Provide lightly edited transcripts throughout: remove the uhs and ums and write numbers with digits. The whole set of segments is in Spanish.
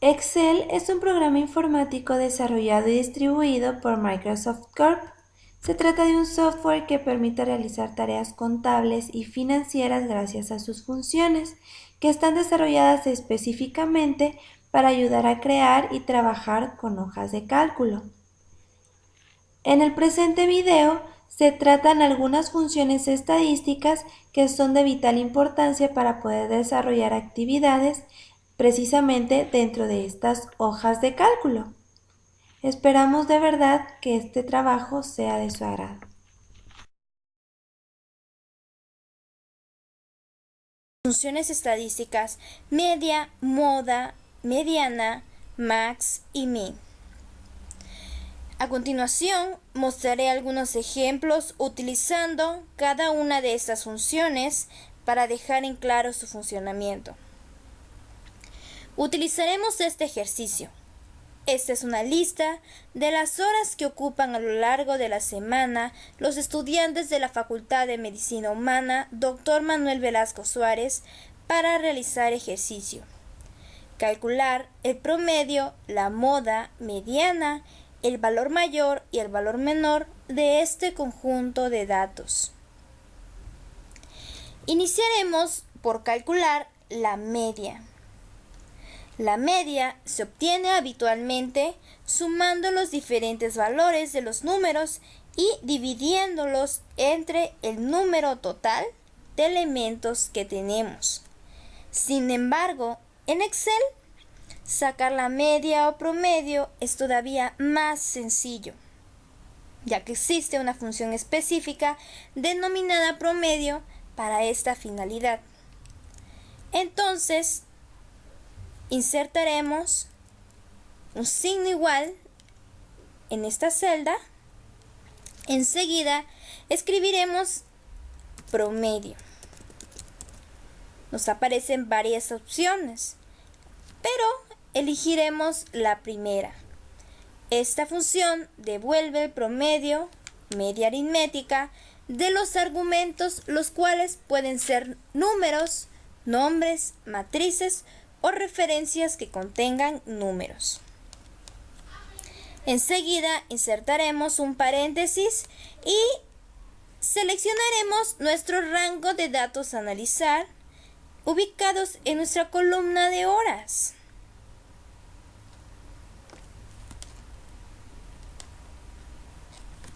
Excel es un programa informático desarrollado y distribuido por Microsoft Corp. Se trata de un software que permite realizar tareas contables y financieras gracias a sus funciones, que están desarrolladas específicamente para ayudar a crear y trabajar con hojas de cálculo. En el presente video se tratan algunas funciones estadísticas que son de vital importancia para poder desarrollar actividades precisamente dentro de estas hojas de cálculo. Esperamos de verdad que este trabajo sea de su agrado. Funciones estadísticas: media, moda, mediana, max y min. A continuación, mostraré algunos ejemplos utilizando cada una de estas funciones para dejar en claro su funcionamiento. Utilizaremos este ejercicio. Esta es una lista de las horas que ocupan a lo largo de la semana los estudiantes de la Facultad de Medicina Humana Dr. Manuel Velasco Suárez para realizar ejercicio. Calcular el promedio, la moda, mediana, el valor mayor y el valor menor de este conjunto de datos. Iniciaremos por calcular la media. La media se obtiene habitualmente sumando los diferentes valores de los números y dividiéndolos entre el número total de elementos que tenemos. Sin embargo, en Excel, sacar la media o promedio es todavía más sencillo, ya que existe una función específica denominada promedio para esta finalidad. Entonces, insertaremos un signo igual en esta celda. Enseguida escribiremos promedio. Nos aparecen varias opciones, pero elegiremos la primera. Esta función devuelve el promedio, media aritmética, de los argumentos, los cuales pueden ser números, nombres, matrices o referencias que contengan números. Enseguida insertaremos un paréntesis y seleccionaremos nuestro rango de datos a analizar, ubicados en nuestra columna de horas.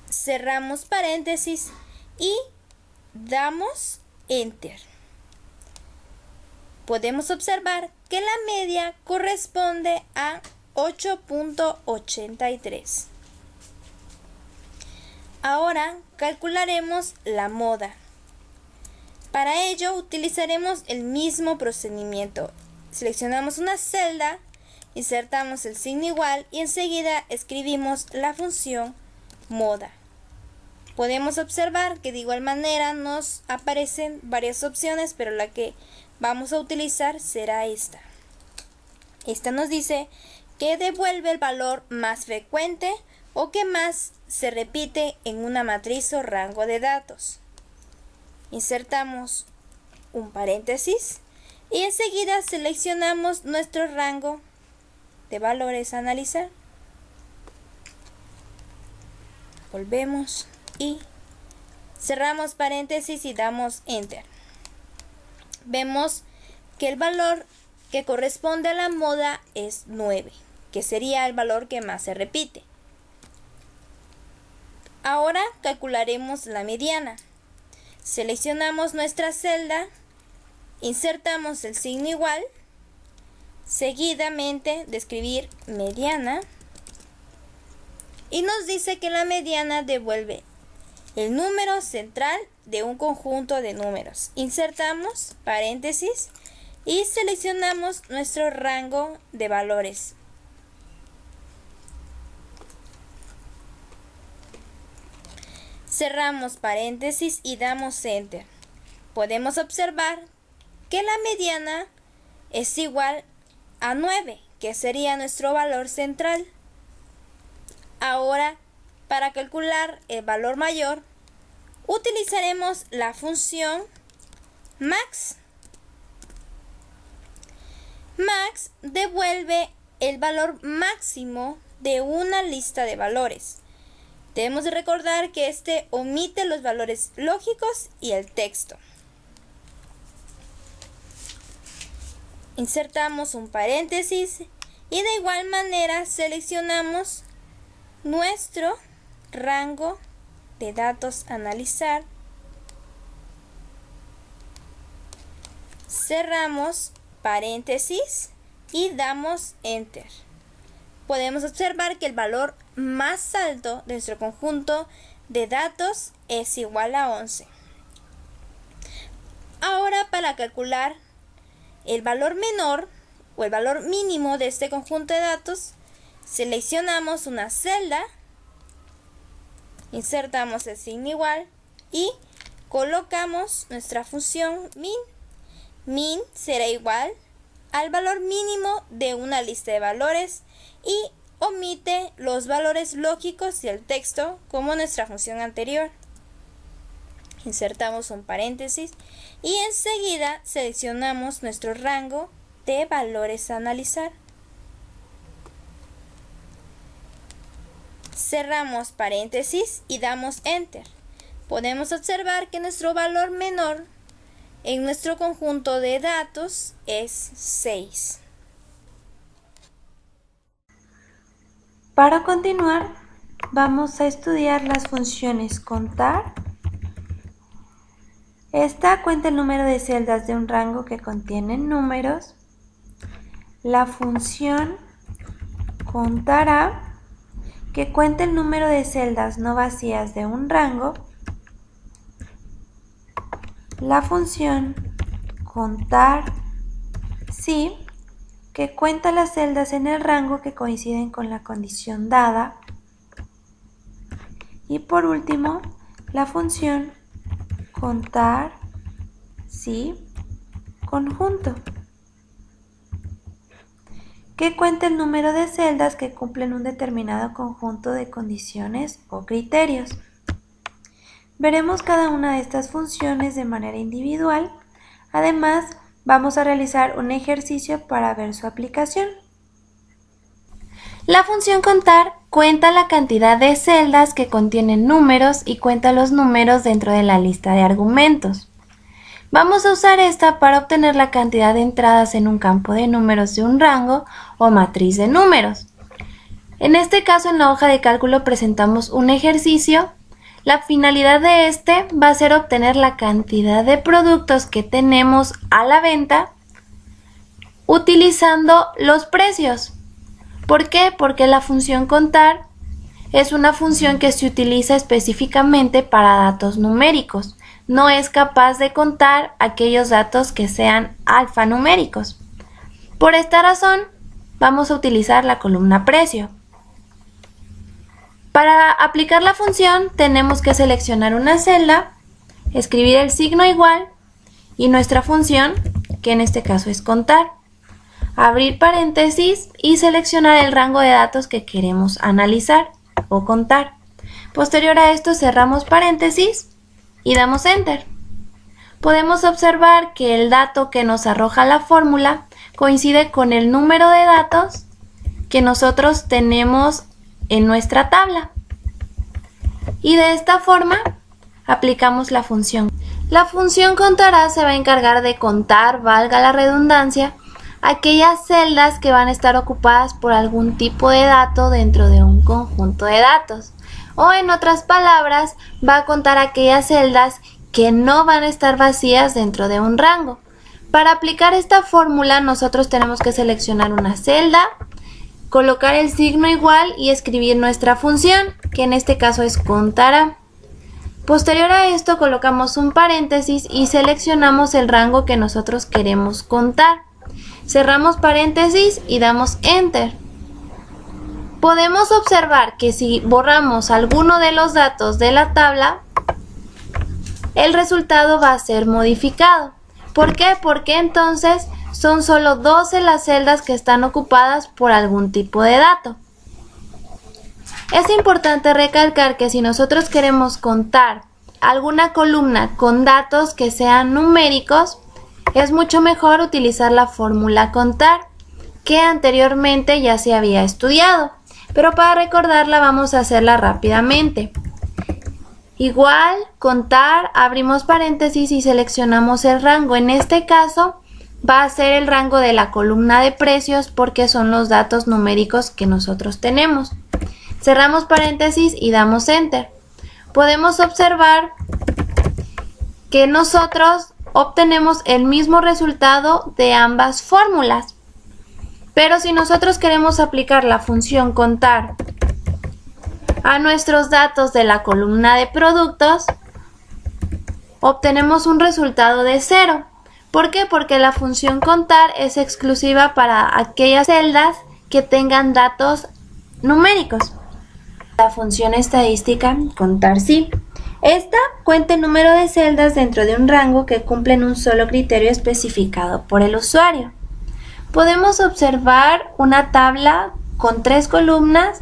Cerramos paréntesis y damos Enter. Podemos observar que la media corresponde a 8.83. Ahora calcularemos la moda. Para ello utilizaremos el mismo procedimiento. Seleccionamos una celda, insertamos el signo igual y enseguida escribimos la función moda. Podemos observar que de igual manera nos aparecen varias opciones, pero la que vamos a utilizar será esta. Esta nos dice que devuelve el valor más frecuente o que más se repite en una matriz o rango de datos. Insertamos un paréntesis y enseguida seleccionamos nuestro rango de valores a analizar. Volvemos y cerramos paréntesis y damos Enter. Vemos que el valor que corresponde a la moda es 9, que sería el valor que más se repite. Ahora calcularemos la mediana. Seleccionamos nuestra celda, insertamos el signo igual, seguidamente de escribir mediana, y nos dice que la mediana devuelve el número central de un conjunto de números. Insertamos paréntesis y seleccionamos nuestro rango de valores. Cerramos paréntesis y damos Enter. Podemos observar que la mediana es igual a 9, que sería nuestro valor central. Ahora, para calcular el valor mayor, utilizaremos la función max. Max devuelve el valor máximo de una lista de valores. Debemos de recordar que este omite los valores lógicos y el texto. Insertamos un paréntesis y de igual manera seleccionamos nuestro rango de datos a analizar. Cerramos paréntesis y damos Enter. Podemos observar que el valor más alto de nuestro conjunto de datos es igual a 11. Ahora, para calcular el valor menor o el valor mínimo de este conjunto de datos, seleccionamos una celda, insertamos el signo igual y colocamos nuestra función min. Min será igual al valor mínimo de una lista de valores y omite los valores lógicos y el texto como nuestra función anterior. Insertamos un paréntesis y enseguida seleccionamos nuestro rango de valores a analizar. Cerramos paréntesis y damos Enter. Podemos observar que nuestro valor menor en nuestro conjunto de datos es 6. Para continuar, vamos a estudiar las funciones contar. Esta cuenta el número de celdas de un rango que contienen números. La función contará, que cuenta el número de celdas no vacías de un rango. La función contar sí, que cuenta las celdas en el rango que coinciden con la condición dada. Y por último, la función contar sí conjunto, que cuenta el número de celdas que cumplen un determinado conjunto de condiciones o criterios. Veremos cada una de estas funciones de manera individual. Además, vamos a realizar un ejercicio para ver su aplicación. La función contar cuenta la cantidad de celdas que contienen números y cuenta los números dentro de la lista de argumentos. Vamos a usar esta para obtener la cantidad de entradas en un campo de números de un rango o matriz de números. En este caso, en la hoja de cálculo presentamos un ejercicio. La finalidad de este va a ser obtener la cantidad de productos que tenemos a la venta utilizando los precios. ¿Por qué? Porque la función contar es una función que se utiliza específicamente para datos numéricos. No es capaz de contar aquellos datos que sean alfanuméricos. Por esta razón, vamos a utilizar la columna precio. Para aplicar la función tenemos que seleccionar una celda, escribir el signo igual y nuestra función, que en este caso es contar. Abrir paréntesis y seleccionar el rango de datos que queremos analizar o contar. Posterior a esto cerramos paréntesis y damos Enter. Podemos observar que el dato que nos arroja la fórmula coincide con el número de datos que nosotros tenemos en nuestra tabla. Y de esta forma aplicamos la función. La función contará se va a encargar de contar, valga la redundancia, aquellas celdas que van a estar ocupadas por algún tipo de dato dentro de un conjunto de datos. O en otras palabras, va a contar aquellas celdas que no van a estar vacías dentro de un rango. Para aplicar esta fórmula nosotros tenemos que seleccionar una celda, colocar el signo igual y escribir nuestra función, que en este caso es contará. Posterior a esto colocamos un paréntesis y seleccionamos el rango que nosotros queremos contar. Cerramos paréntesis y damos Enter. Podemos observar que si borramos alguno de los datos de la tabla, el resultado va a ser modificado. ¿Por qué? Porque entonces son solo 12 las celdas que están ocupadas por algún tipo de dato. Es importante recalcar que si nosotros queremos contar alguna columna con datos que sean numéricos, es mucho mejor utilizar la fórmula contar, que anteriormente ya se había estudiado, pero para recordarla vamos a hacerla rápidamente. Igual, contar, abrimos paréntesis y seleccionamos el rango. En este caso va a ser el rango de la columna de precios porque son los datos numéricos que nosotros tenemos. Cerramos paréntesis y damos Enter. Podemos observar que nosotros obtenemos el mismo resultado de ambas fórmulas. Pero si nosotros queremos aplicar la función contar a nuestros datos de la columna de productos, obtenemos un resultado de 0. ¿Por qué? Porque la función contar es exclusiva para aquellas celdas que tengan datos numéricos. La función estadística contar sí. Esta cuenta el número de celdas dentro de un rango que cumplen un solo criterio especificado por el usuario. Podemos observar una tabla con 3 columnas.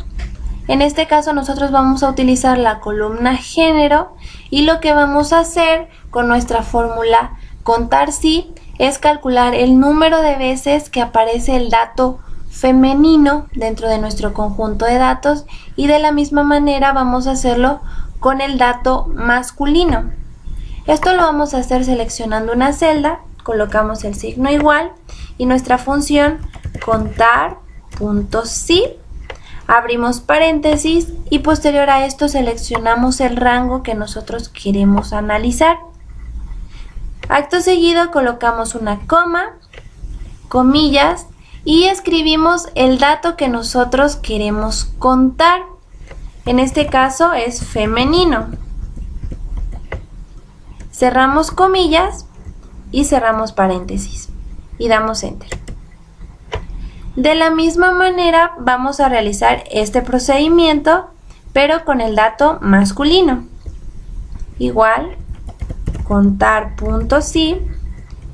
En este caso nosotros vamos a utilizar la columna género y lo que vamos a hacer con nuestra fórmula contar sí es calcular el número de veces que aparece el dato femenino dentro de nuestro conjunto de datos y de la misma manera vamos a hacerlo con el dato masculino. Esto lo vamos a hacer seleccionando una celda, colocamos el signo igual y nuestra función contar.sí. Abrimos paréntesis y posterior a esto seleccionamos el rango que nosotros queremos analizar. Acto seguido colocamos una coma, comillas y escribimos el dato que nosotros queremos contar. En este caso es femenino. Cerramos comillas y cerramos paréntesis y damos Enter. De la misma manera vamos a realizar este procedimiento, pero con el dato masculino. Igual, contar.sí,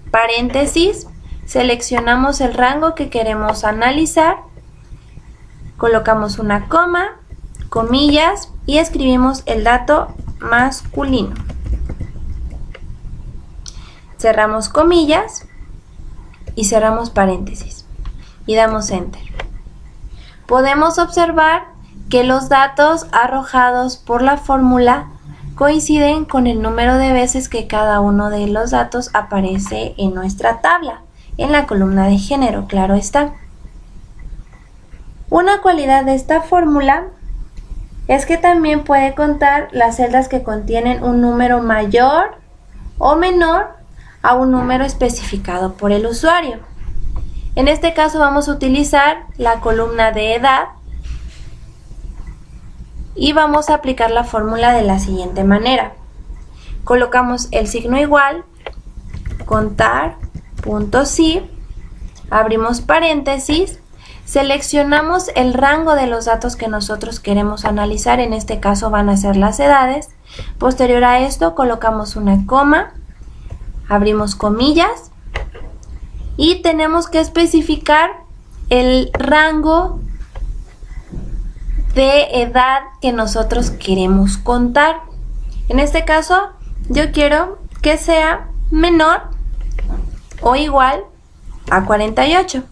paréntesis, seleccionamos el rango que queremos analizar, colocamos una coma, comillas y escribimos el dato masculino. Cerramos comillas y cerramos paréntesis. Y damos Enter. Podemos observar que los datos arrojados por la fórmula coinciden con el número de veces que cada uno de los datos aparece en nuestra tabla, en la columna de género, claro está. Una cualidad de esta fórmula es que también puede contar las celdas que contienen un número mayor o menor a un número especificado por el usuario. En este caso vamos a utilizar la columna de edad y vamos a aplicar la fórmula de la siguiente manera. Colocamos el signo igual, contar.sí, abrimos paréntesis, seleccionamos el rango de los datos que nosotros queremos analizar, en este caso van a ser las edades. Posterior a esto colocamos una coma, abrimos comillas, y tenemos que especificar el rango de edad que nosotros queremos contar. En este caso, yo quiero que sea menor o igual a 48.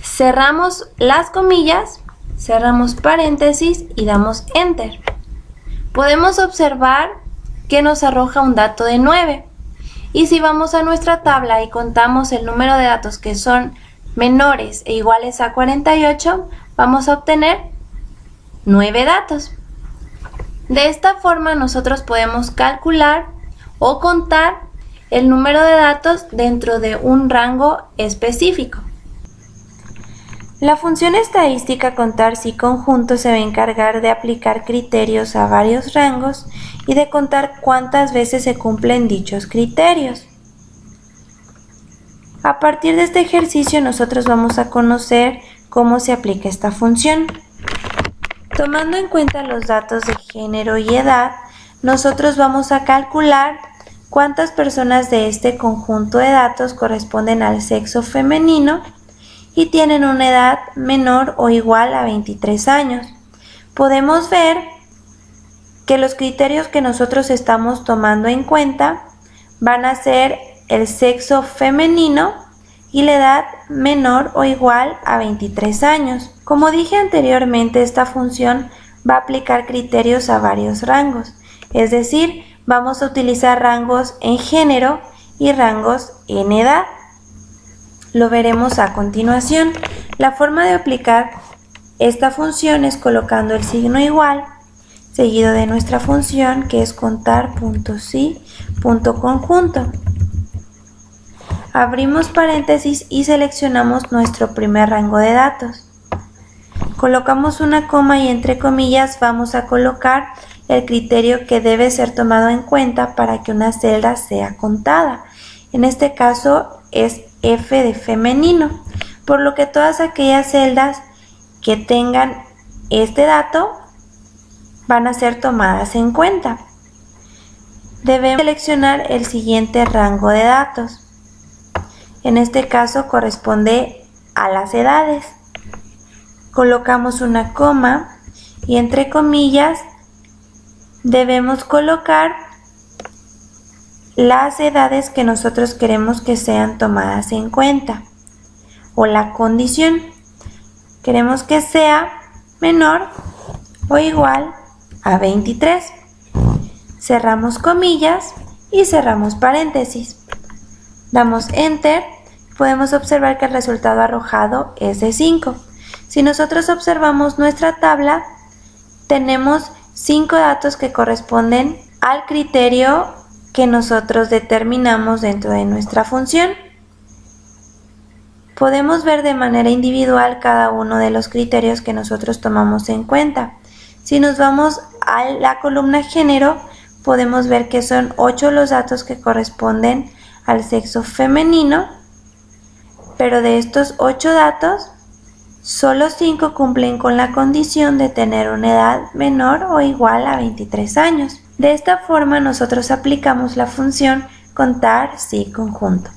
Cerramos las comillas, cerramos paréntesis y damos Enter. Podemos observar que nos arroja un dato de 9. Y si vamos a nuestra tabla y contamos el número de datos que son menores e iguales a 48, vamos a obtener 9 datos. De esta forma nosotros podemos calcular o contar el número de datos dentro de un rango específico. La función estadística contar sí conjunto se va a encargar de aplicar criterios a varios rangos y de contar cuántas veces se cumplen dichos criterios. A partir de este ejercicio nosotros vamos a conocer cómo se aplica esta función. Tomando en cuenta los datos de género y edad, nosotros vamos a calcular cuántas personas de este conjunto de datos corresponden al sexo femenino y tienen una edad menor o igual a 23 años. Podemos ver que los criterios que nosotros estamos tomando en cuenta van a ser el sexo femenino, y la edad menor o igual a 23 años. Como dije anteriormente, esta función va a aplicar criterios a varios rangos, es decir, vamos a utilizar rangos en género y rangos en edad. Lo veremos a continuación. La forma de aplicar esta función es colocando el signo igual, seguido de nuestra función que es contar puntos y punto conjunto. Abrimos paréntesis y seleccionamos nuestro primer rango de datos. Colocamos una coma y entre comillas vamos a colocar el criterio que debe ser tomado en cuenta para que una celda sea contada. En este caso es F de femenino, por lo que todas aquellas celdas que tengan este dato van a ser tomadas en cuenta. Debemos seleccionar el siguiente rango de datos. En este caso corresponde a las edades. Colocamos una coma y entre comillas debemos colocar las edades que nosotros queremos que sean tomadas en cuenta o la condición. Queremos que sea menor o igual a 23. Cerramos comillas y cerramos paréntesis. Damos Enter, podemos observar que el resultado arrojado es de 5. Si nosotros observamos nuestra tabla, tenemos 5 datos que corresponden al criterio que nosotros determinamos dentro de nuestra función. Podemos ver de manera individual cada uno de los criterios que nosotros tomamos en cuenta. Si nos vamos a la columna género, podemos ver que son 8 los datos que corresponden al sexo femenino, pero de estos 8 datos, solo 5 cumplen con la condición de tener una edad menor o igual a 23 años. De esta forma nosotros aplicamos la función contar sí conjunto.